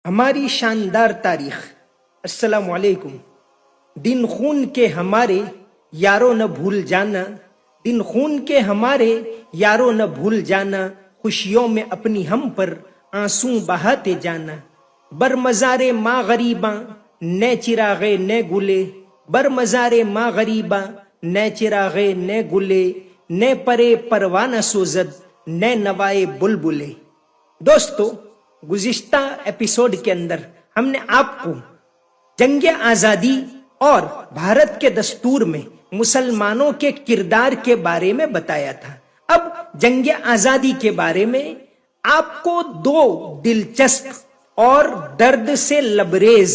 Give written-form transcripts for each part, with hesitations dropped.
ہماری شاندار تاریخ۔ السلام علیکم۔ دن خون کے ہمارے یاروں نہ بھول جانا، دن خون کے ہمارے یاروں نہ بھول جانا، خوشیوں میں اپنی ہم پر آنسوں بہاتے جانا۔ بر مزار ماں غریباں نئے چراغے نئے گلے، بر مزار ماں غریباں نئے چراغے نئے گلے، نئے پرے پروانہ سوزد نئے نوائے بلبلے۔ دوستو، گزشتہ ایپیسوڈ کے اندر ہم نے آپ کو جنگ آزادی اور بھارت کے دستور میں مسلمانوں کے کردار کے بارے میں بتایا تھا۔ اب جنگ آزادی کے بارے میں آپ کو دو دلچسپ اور درد سے لبریز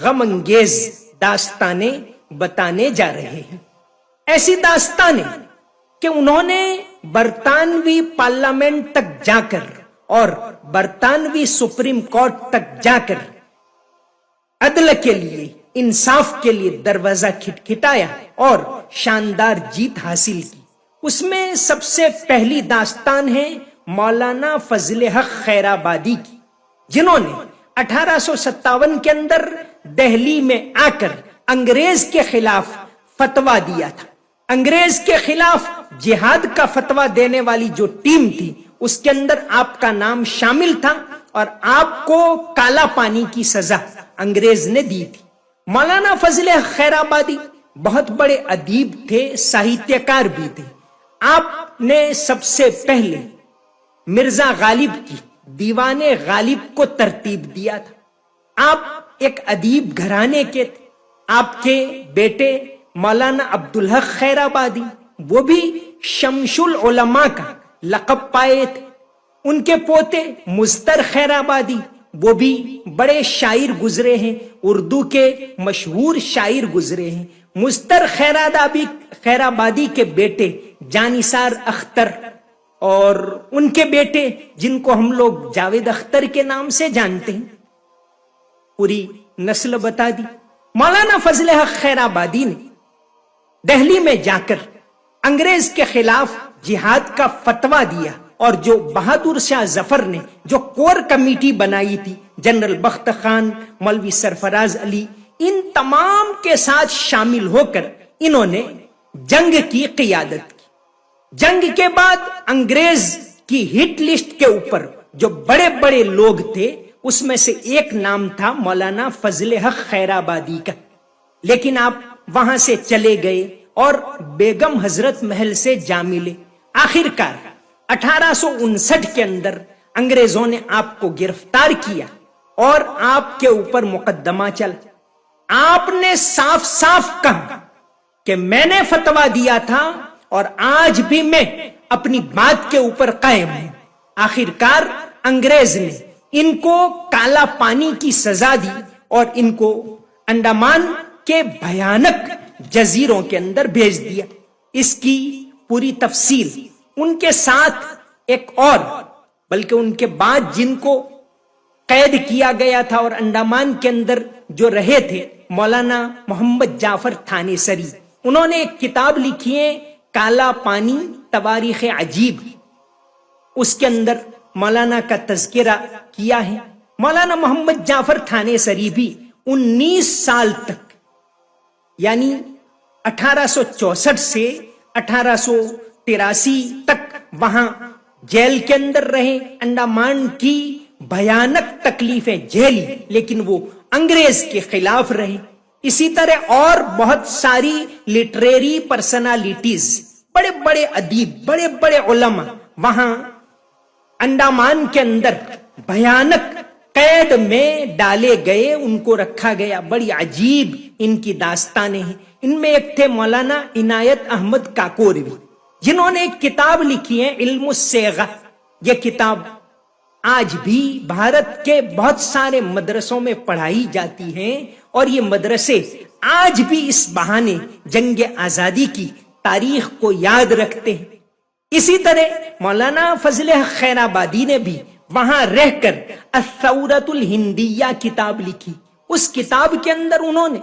غم انگیز داستانیں بتانے جا رہے ہیں۔ ایسی داستانیں کہ انہوں نے برطانوی پارلیمنٹ تک جا کر اور برطانوی سپریم کورٹ تک جا کر عدل کے لیے، انصاف کے لیے دروازہ کھٹکھٹایا اور شاندار جیت حاصل کی۔ اس میں سب سے پہلی داستان ہے مولانا فضل حق خیرآبادی کی، جنہوں نے 1857 کے اندر دہلی میں آ کر انگریز کے خلاف فتویٰ دیا تھا۔ انگریز کے خلاف جہاد کا فتویٰ دینے والی جو ٹیم تھی، اس کے اندر آپ کا نام شامل تھا اور آپ کو کالا پانی کی سزا انگریز نے دی تھی۔ مولانا فضل خیرآبادی بہت بڑے ادیب تھے، ساہتیہ کار بھی تھے۔ آپ نے سب سے پہلے مرزا غالب کی دیوان غالب کو ترتیب دیا تھا۔ آپ ایک ادیب گھرانے کے تھے۔ آپ کے بیٹے مولانا عبدالحق خیرآبادی، وہ بھی شمس العلماء کا لقب پائے تھے۔ ان کے پوتے مزتر خیرآبادی، وہ بھی بڑے شاعر گزرے ہیں، اردو کے مشہور شاعر گزرے ہیں۔ مزتر خیرآبادی کے بیٹے جانثار اختر اور ان کے بیٹے جن کو ہم لوگ جاوید اختر کے نام سے جانتے ہیں، پوری نسل بتا دی۔ مولانا فضل حق خیرآبادی نے دہلی میں جا کر انگریز کے خلاف جہاد کا فتویٰ دیا، اور جو بہادر شاہ ظفر نے جو کور کمیٹی بنائی تھی، جنرل بخت خان، مولوی سرفراز علی، ان تمام کے ساتھ شامل ہو کر انہوں نے جنگ کی قیادت کی۔ جنگ کے بعد انگریز کی ہٹ لسٹ کے اوپر جو بڑے بڑے لوگ تھے، اس میں سے ایک نام تھا مولانا فضل حق خیرآبادی کا، لیکن آپ وہاں سے چلے گئے اور بیگم حضرت محل سے جا ملے۔ آخر کار 1859 کے اندر انگریزوں نے آپ کو گرفتار کیا اور آپ کے اوپر مقدمہ چلا۔ آپ نے صاف صاف کہا کہ میں نے فتویٰ دیا تھا اور آج بھی میں اپنی بات کے اوپر قائم ہوں۔ آخر کار انگریز نے ان کو کالا پانی کی سزا دی اور ان کو انڈمان کے بھیانک جزیروں کے اندر بھیج دیا۔ اس کی پوری تفصیل ان کے ساتھ ایک اور، بلکہ ان کے بعد جن کو قید کیا گیا تھا اور انڈمان کے اندر جو رہے تھے، مولانا محمد جعفر تھانیسری، انہوں نے ایک کتاب لکھی ہے کالا پانی تواریخ عجیب۔ اس کے اندر مولانا کا تذکرہ کیا ہے۔ مولانا محمد جعفر تھانیسری بھی 19 سال تک، یعنی 1864 سے 1883 تک وہاں جیل کے اندر رہے، انڈمان کی بھیانک تکلیفیں جھیلی، لیکن وہ انگریز کے خلاف رہے۔ اسی طرح اور بہت ساری لٹریری پرسنالٹیز، بڑے بڑے ادیب، بڑے بڑے علماء وہاں انڈمان کے اندر بھیانک قید میں ڈالے گئے، ان کو رکھا گیا۔ بڑی عجیب ان کی داستانیں ہیں۔ ان میں ایک تھے مولانا عنایت احمد کاکوروی، جنہوں نے ایک کتاب لکھی ہے علم الصیغہ۔ یہ کتاب آج بھی بھارت کے بہت سارے مدرسوں میں پڑھائی جاتی ہیں، اور یہ مدرسے آج بھی اس بہانے جنگ آزادی کی تاریخ کو یاد رکھتے ہیں۔ اسی طرح مولانا فضل خیرآبادی نے بھی وہاں رہ کر الثورۃ الہندیہ کتاب لکھی۔ اس کتاب کے اندر انہوں نے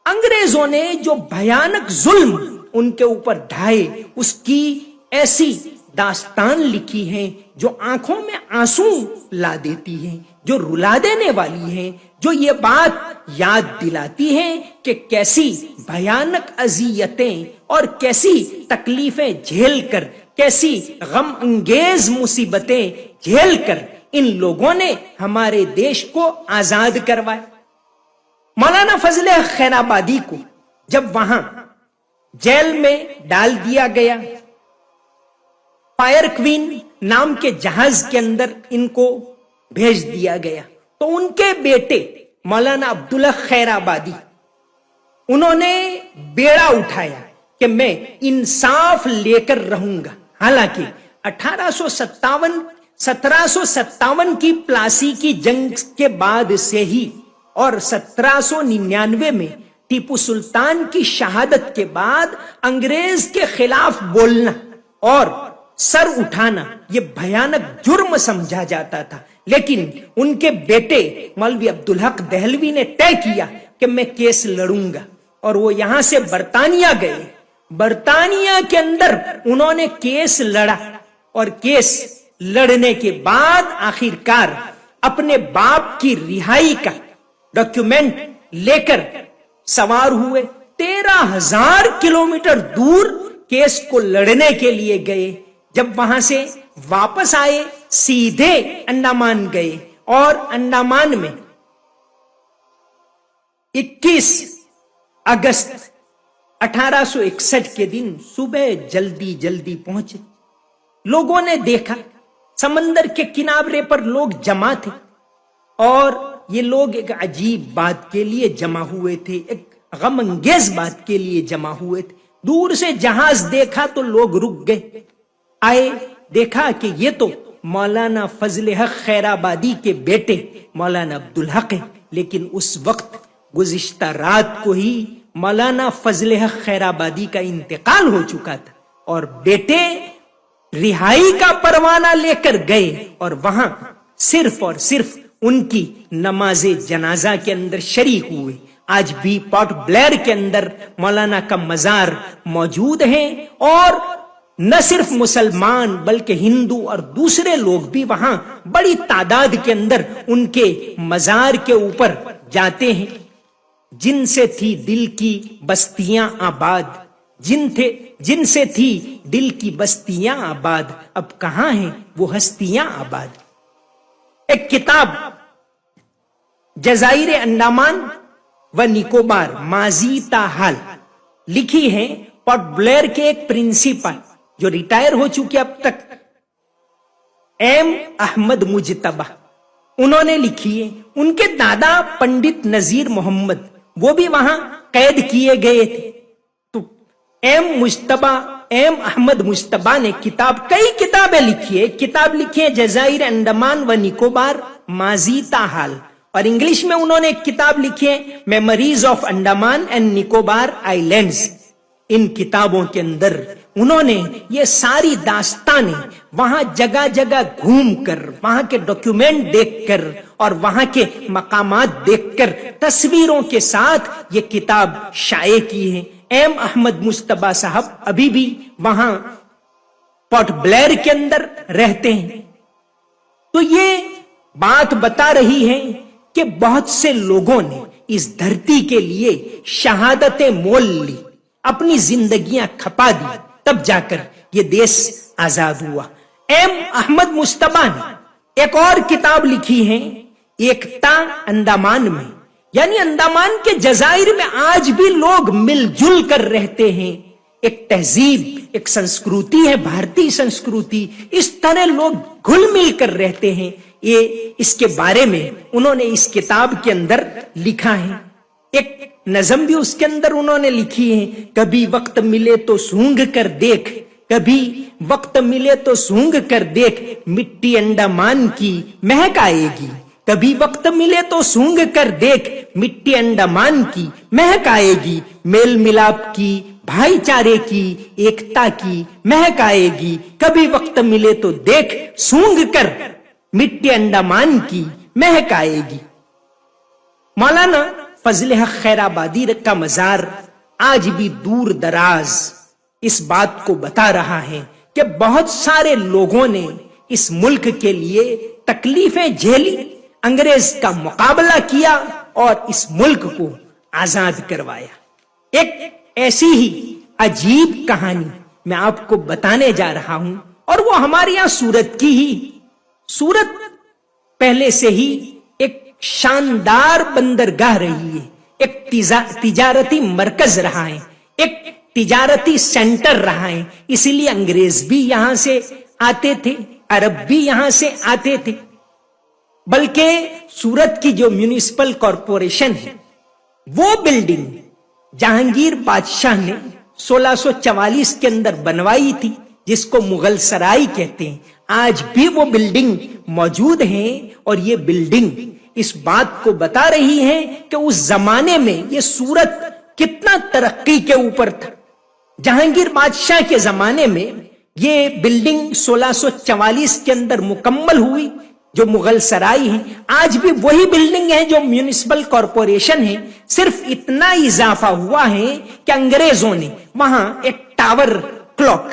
انگریزوں نے جو بھیانک ظلم ان کے اوپر ڈھائے، اس کی ایسی داستان لکھی ہیں جو آنکھوں میں آنسو لا دیتی ہیں، جو رلا دینے والی ہیں، جو یہ بات یاد دلاتی ہیں کہ کیسی بھیانک اذیتیں اور کیسی تکلیفیں جھیل کر، کیسی غم انگیز مصیبتیں جھیل کر ان لوگوں نے ہمارے دیش کو آزاد کروایا۔ مولانا فضل حق خیر آبادی کو جب وہاں جیل میں ڈال دیا گیا، فائر کوین نام کے جہاز کے اندر ان کو بھیج دیا گیا، تو ان کے بیٹے مولانا عبدالحق خیر آبادی انہوں نے بیڑا اٹھایا کہ میں انصاف لے کر رہوں گا۔ حالانکہ 1757 کی پلاسی کی جنگ کے بعد سے ہی اور 1799 میں ٹیپو سلطان کی شہادت کے بعد انگریز کے خلاف بولنا اور سر اٹھانا یہ بھیانک جرم سمجھا جاتا تھا، لیکن ان کے بیٹے مولوی عبدالحق دہلوی نے طے کیا کہ میں کیس لڑوں گا، اور وہ یہاں سے برطانیہ گئے۔ برطانیہ کے اندر انہوں نے کیس لڑا، اور کیس لڑنے کے بعد آخرکار اپنے باپ کی رہائی کا ڈاکیومنٹ لے کر سوار ہوئے، 13,000 کلومیٹر دور کیس کو لڑنے کے لیے گئے۔ جب وہاں سے واپس آئے سیدھے انڈامان گئے، اور انڈامان میں 21 اگست 1861 کے دن صبح جلدی جلدی پہنچے۔ لوگوں نے دیکھا سمندر کے کنارے پر لوگ جمع تھے، اور یہ لوگ ایک عجیب بات کے لیے جمع ہوئے تھے، ایک غم انگیز بات کے لیے جمع ہوئے تھے۔ دور سے جہاز دیکھا تو لوگ رک گئے، آئے دیکھا کہ یہ تو مولانا فضل حق خیر آبادی کے بیٹے مولانا عبدالحق ہیں، لیکن اس وقت گزشتہ رات کو ہی مولانا فضل حق خیر آبادی کا انتقال ہو چکا تھا، اور بیٹے رہائی کا پروانہ لے کر گئے، اور وہاں صرف اور صرف ان کی نماز جنازہ کے اندر شریک ہوئے۔ آج بھی پورٹ بلیر کے اندر مولانا کا مزار موجود ہے، اور نہ صرف مسلمان بلکہ ہندو اور دوسرے لوگ بھی وہاں بڑی تعداد کے اندر ان کے مزار کے اوپر جاتے ہیں۔ جن سے تھی دل کی بستیاں آباد، جن سے تھی دل کی بستیاں آباد، اب کہاں ہیں وہ ہستیاں آباد۔ ایک کتاب جزائر انڈامان و نکوبار ماضی تا حال لکھی ہے پورٹ بلیر کے ایک پرنسپل جو ریٹائر ہو چکے اب تک، ایم احمد مجتبہ، انہوں نے لکھی ہے۔ ان کے دادا پنڈت نذیر محمد وہ بھی وہاں قید کیے گئے تھے، تو ایم احمد مجتبہ نے کئی کتابیں لکھی ہے۔ کتاب لکھی ہے جزائر انڈمان و نکوبار ماضی تا حال، اور انگلش میں انہوں نے ایک کتاب لکھی ہے memories of Andaman and Nicobar آئی لینڈز۔ ان کتابوں کے اندر انہوں نے یہ ساری داستانیں وہاں جگہ جگہ گھوم کر، وہاں کے ڈاکیومنٹ دیکھ کر اور وہاں کے مقامات دیکھ کر تصویروں کے ساتھ یہ کتاب شائع کی ہے۔ ایم احمد مجتبہ صاحب ابھی بھی وہاں پورٹ بلیر کے اندر رہتے ہیں۔ تو یہ بات بتا رہی ہے کہ بہت سے لوگوں نے اس دھرتی کے لیے شہادتیں مول لی، اپنی زندگیاں کھپا دی، تب جا کر یہ دیش آزاد ہوا۔ ایم احمد مجتبہ نے ایک اور کتاب لکھی ہے ایکتا انڈامان میں، یعنی انڈامان کے جزائر میں آج بھی لوگ مل جل کر رہتے ہیں، ایک تہذیب، ایک سنسکروتی ہے، بھارتی سنسکروتی، اس طرح لوگ گھل مل کر رہتے ہیں۔ یہ اس کے بارے میں انہوں نے اس کتاب کے اندر لکھا ہے۔ ایک نظم بھی اس کے اندر انہوں نے لکھی ہے، کبھی وقت ملے تو سونگ کر دیکھ، کبھی وقت ملے تو سونگ کر دیکھ، مٹی انڈامان کی مہک آئے گی، کبھی وقت ملے تو سونگ کر دیکھ، مٹی انڈامان کی مہک آئے گی، میل ملاپ کی، بھائی چارے کی، ایکتا کی مہک آئے گی، کبھی وقت ملے تو دیکھ سونگ کر مٹی انڈامان کی مہک آئے گی۔ مولانا فضل حق خیر آبادی کا مزار آج بھی دور دراز اس بات کو بتا رہا ہے کہ بہت سارے لوگوں نے اس ملک کے لیے تکلیفیں جھیلی، انگریز کا مقابلہ کیا اور اس ملک کو آزاد کروایا۔ ایک ایسی ہی عجیب کہانی میں آپ کو بتانے جا رہا ہوں، اور وہ ہمارے یہاں سورت کی ہی۔ سورت پہلے سے ہی ایک شاندار بندرگاہ رہی ہے، ایک تجارتی مرکز رہا ہے، ایک تجارتی سینٹر رہا ہے، اسی لیے انگریز بھی یہاں سے آتے تھے، عرب بھی یہاں سے آتے تھے۔ بلکہ سورت کی جو میونسپل کارپوریشن ہے، وہ بلڈنگ جہانگیر بادشاہ نے 1644 کے اندر بنوائی تھی، جس کو مغل سرائی کہتے ہیں۔ آج بھی وہ بلڈنگ موجود ہیں، اور یہ بلڈنگ اس بات کو بتا رہی ہے کہ اس زمانے میں یہ سورت کتنا ترقی کے اوپر تھا۔ جہانگیر بادشاہ کے زمانے میں یہ بلڈنگ 1644 کے اندر مکمل ہوئی، جو مغل سرائی ہے۔ آج بھی وہی بلڈنگ ہے جو میونسپل کارپوریشن ہے، صرف اتنا اضافہ ہوا ہے کہ انگریزوں نے وہاں ایک ٹاور کلاک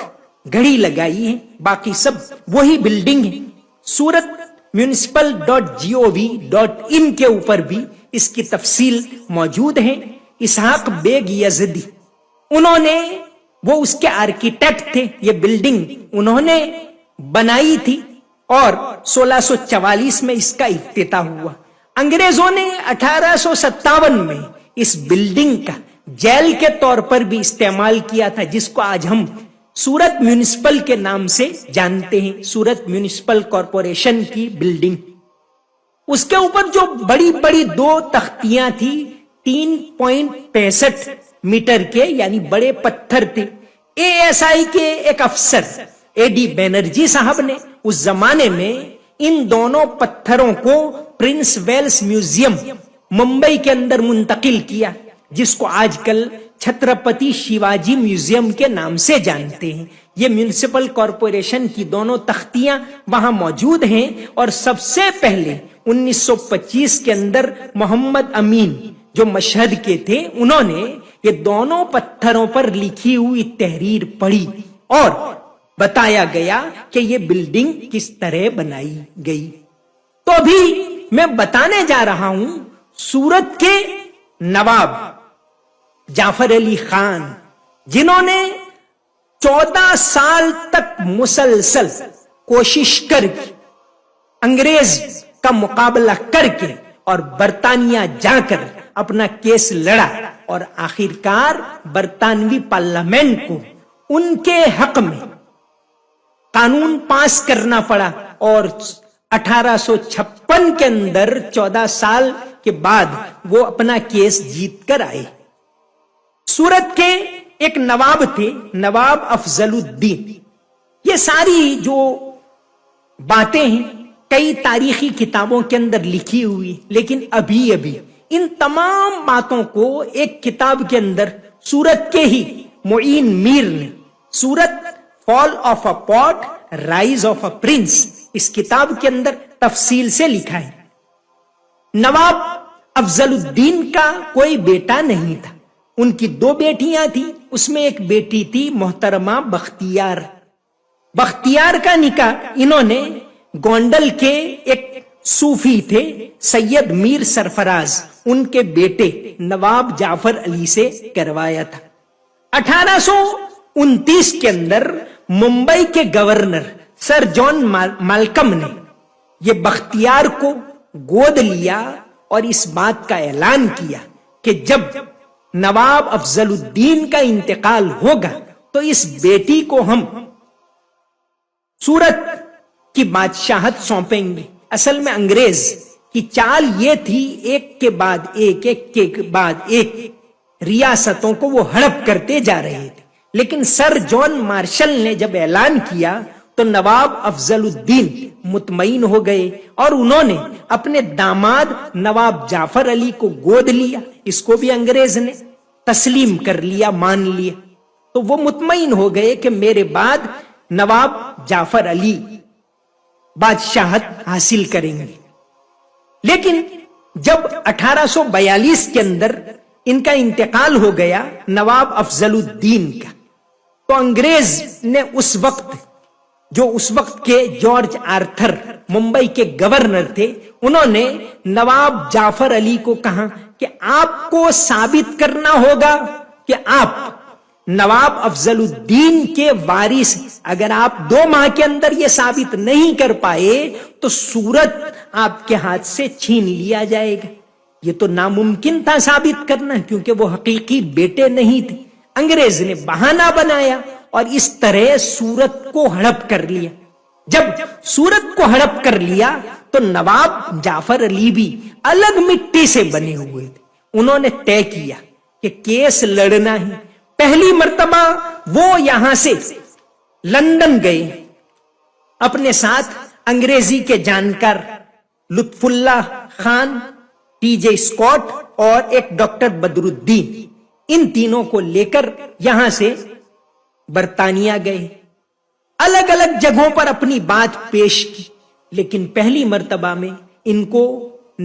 گھڑی لگائی ہے، باقی سب وہی بلڈنگ ہے۔ سورت municipal.gov.in کے اوپر بھی اس کی تفصیل موجود ہے۔ اسحاق بیگ یزدی، انہوں نے، وہ اس کے آرکیٹیکٹ تھے، یہ بلڈنگ انہوں نے بنائی تھی، اور 1644 میں اس کا افتتاح ہوا۔ انگریزوں نے 1857 میں اس بلڈنگ کا جیل کے طور پر بھی استعمال کیا تھا، جس کو آج ہم سورت میونسپل کے نام سے جانتے ہیں، سورت میونسپل کارپوریشن کی بلڈنگ۔ اس کے اوپر جو بڑی بڑی 2 تختیاں تھی، 3.65 میٹر کے، یعنی بڑے پتھر تھے۔ ASI کے ایک افسر AD بینرجی صاحب نے اس زمانے میں ان دونوں پتھروں کو پرنس ویلس میوزیم ممبئی کے اندر منتقل کیا، جس کو آج کل چھترپتی شیواجی میوزیم کے نام سے جانتے ہیں۔ یہ میونسپل کارپوریشن کی دونوں تختیاں وہاں موجود ہیں، اور سب سے پہلے 1925 کے اندر محمد امین جو مشہد کے تھے، انہوں نے یہ دونوں پتھروں پر لکھی ہوئی تحریر پڑھی، اور بتایا گیا کہ یہ بلڈنگ کس طرح بنائی گئی۔ تو ابھی میں بتانے جا رہا ہوں سورت کے نواب جعفر علی خان، جنہوں نے 14 سال تک مسلسل کوشش کر کے انگریز کا مقابلہ کر کے اور برطانیہ جا کر اپنا کیس لڑا، اور آخرکار برطانوی پارلیمنٹ کو ان کے حق میں قانون پاس کرنا پڑا، اور 1856 کے اندر 14 سال کے بعد وہ اپنا کیس جیت کر آئے۔ سورت کے ایک نواب تھے، نواب افضل الدین۔ یہ ساری جو باتیں ہیں کئی تاریخی کتابوں کے اندر لکھی ہوئی، لیکن ابھی ان تمام باتوں کو ایک کتاب کے اندر سورت کے ہی معین میر نے، سورت فال آف اے پاٹ رائز آف اے پرنس، اس کتاب کے اندر تفصیل سے لکھا ہے۔ نواب افضل الدین کا کوئی بیٹا نہیں تھا، ان کی 2 بیٹیاں تھیں، اس میں ایک بیٹی تھی محترمہ بختیار۔ بختیار کا نکاح انہوں نے گونڈل کے ایک صوفی تھے سید میر سرفراز، ان کے بیٹے نواب جعفر علی سے کروایا تھا۔ 1829 کے اندر ممبئی کے گورنر سر جان مالکم نے یہ بختیار کو گود لیا، اور اس بات کا اعلان کیا کہ جب نواب افضل الدین کا انتقال ہوگا تو اس بیٹی کو ہم سورت کی بادشاہت سونپیں گے۔ اصل میں انگریز کی چال یہ تھی، ایک کے بعد ایک، ایک کے بعد ایک ریاستوں کو وہ ہڑپ کرتے جا رہے تھے، لیکن سر جان مارشل نے جب اعلان کیا تو نواب افضل الدین مطمئن ہو گئے، اور انہوں نے اپنے داماد نواب جعفر علی کو گود لیا۔ اس کو بھی انگریز نے تسلیم کر لیا، مان لیا، تو وہ مطمئن ہو گئے کہ میرے بعد نواب جعفر علی بادشاہت حاصل کریں گے۔ لیکن جب 1842 کے اندر ان کا انتقال ہو گیا نواب افضل الدین کا، تو انگریز نے اس وقت جو اس وقت کے جارج آرتھر ممبئی کے گورنر تھے، انہوں نے نواب جعفر علی کو کہا کہ آپ کو ثابت کرنا ہوگا کہ آپ نواب افضل الدین کے وارث، اگر آپ 2 ماہ کے اندر یہ ثابت نہیں کر پائے تو سورت آپ کے ہاتھ سے چھین لیا جائے گا۔ یہ تو ناممکن تھا ثابت کرنا، کیونکہ وہ حقیقی بیٹے نہیں تھے۔ انگریز نے بہانہ بنایا اور اس طرح سورت کو ہڑپ کر لیا۔ جب سورت کو ہڑپ کر لیا تو نواب جعفر علی بھی الگ مٹی سے بنے ہوئے تھے۔ انہوں نے طے کیا کہ کیس لڑنا ہے۔ پہلی مرتبہ وہ یہاں سے لندن گئے، اپنے ساتھ انگریزی کے جانکار لطف اللہ خان، ٹی جے اسکاٹ اور ایک ڈاکٹر بدر الدین، ان تینوں کو لے کر یہاں سے برطانیہ گئے۔ الگ الگ جگہوں پر اپنی بات پیش کی، لیکن پہلی مرتبہ میں ان کو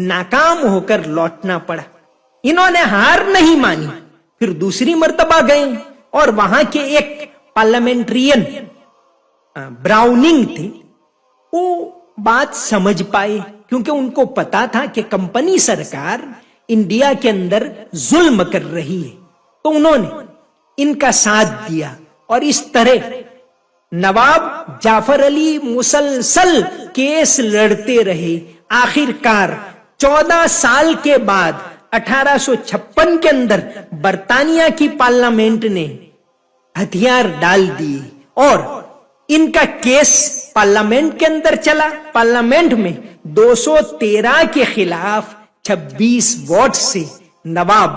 ناکام ہو کر لوٹنا پڑا۔ انہوں نے ہار نہیں مانی، پھر دوسری مرتبہ گئے اور وہاں کے ایک پارلیمنٹرین براؤننگ تھے، وہ بات سمجھ پائے، کیونکہ ان کو پتا تھا کہ کمپنی سرکار انڈیا کے اندر ظلم کر رہی ہے، تو انہوں نے ان کا ساتھ دیا اور اس طرح نواب جعفر علی مسلسل کیس لڑتے رہے۔ آخر کار 14 سال کے بعد 1856 کے اندر برطانیہ کی پارلیمنٹ نے ہتھیار ڈال دیے اور ان کا کیس پارلیمنٹ کے اندر چلا۔ پارلیمنٹ میں 213 کے خلاف 26 ووٹ سے نواب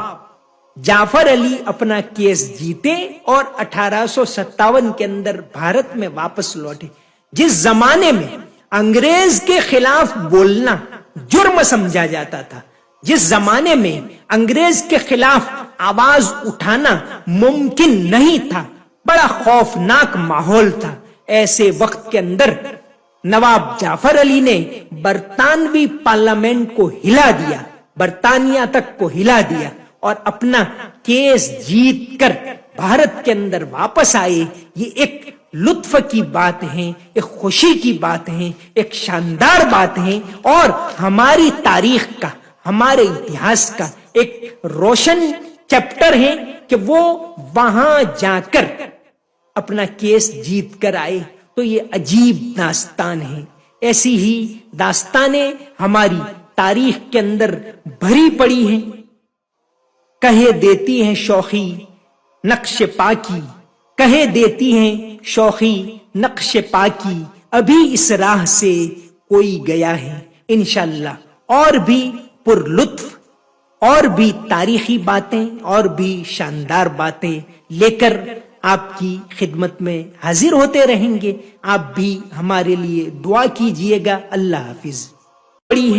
جعفر علی اپنا کیس جیتے اور 1857 کے اندر بھارت میں واپس لوٹے۔ جس زمانے میں انگریز کے خلاف بولنا جرم سمجھا جاتا تھا، جس زمانے میں انگریز کے خلاف آواز اٹھانا ممکن نہیں تھا، بڑا خوفناک ماحول تھا، ایسے وقت کے اندر نواب جعفر علی نے برطانوی پارلیمنٹ کو ہلا دیا، برطانیہ تک کو ہلا دیا اور اپنا کیس جیت کر بھارت کے اندر واپس آئے۔ یہ ایک لطف کی بات ہے، ایک خوشی کی بات ہے، ایک شاندار بات ہے اور ہماری تاریخ کا، ہمارے اتہاس کا ایک روشن چیپٹر ہے کہ وہ وہاں جا کر اپنا کیس جیت کر آئے۔ تو یہ عجیب داستان ہے۔ ایسی ہی داستانیں ہماری تاریخ کے اندر بھری پڑی ہیں۔ کہے دیتی ہیں شوخی نقش پاکی، کہے دیتی ہیں شوخی نقش پاکی، ابھی اس راہ سے کوئی گیا ہے۔ انشاءاللہ اور بھی پر لطف اور بھی تاریخی باتیں اور بھی شاندار باتیں لے کر آپ کی خدمت میں حاضر ہوتے رہیں گے۔ آپ بھی ہمارے لیے دعا کیجئے گا۔ اللہ حافظ۔